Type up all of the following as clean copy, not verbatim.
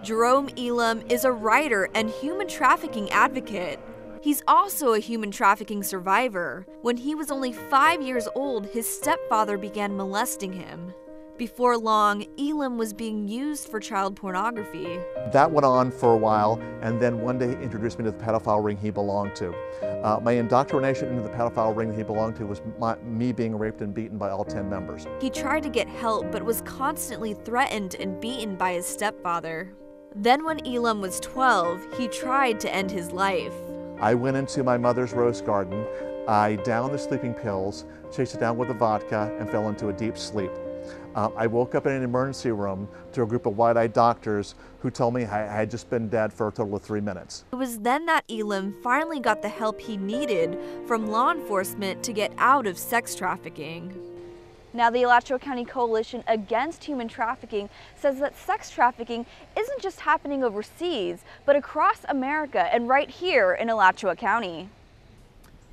Jerome Elam is a writer and human trafficking advocate. He's also a human trafficking survivor. When he was only 5 years old, his stepfather began molesting him. Before long, Elam was being used for child pornography. That went on for a while, and then one day he introduced me to the pedophile ring he belonged to. My indoctrination into the pedophile ring that he belonged to was me being raped and beaten by all 10 members. He tried to get help, but was constantly threatened and beaten by his stepfather. Then when Elam was 12, he tried to end his life. I went into my mother's rose garden, I downed the sleeping pills, chased it down with the vodka, and fell into a deep sleep. I woke up in an emergency room to a group of wide-eyed doctors who told me I had just been dead for a total of 3 minutes. It was then that Elam finally got the help he needed from law enforcement to get out of sex trafficking. Now, the Alachua County Coalition Against Human Trafficking says that sex trafficking isn't just happening overseas, but across America and right here in Alachua County.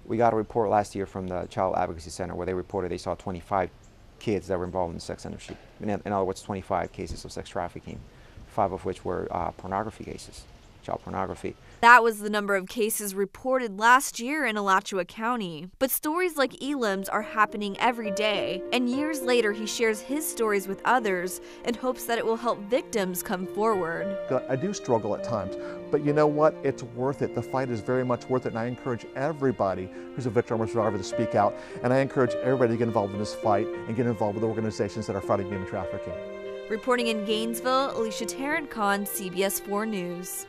We got a report last year from the Child Advocacy Center where they reported they saw 25 kids that were involved in the sex industry. In other words, 25 cases of sex trafficking, 5 of which were pornography cases, child pornography. That was the number of cases reported last year in Alachua County. But stories like Elam's are happening every day, and years later he shares his stories with others in hopes that it will help victims come forward. I do struggle at times, but you know what? It's worth it. The fight is very much worth it, and I encourage everybody who's a victim or survivor to speak out, and I encourage everybody to get involved in this fight and get involved with organizations that are fighting human trafficking. Reporting in Gainesville, Alicia Tarrant-Kahn, CBS 4 News.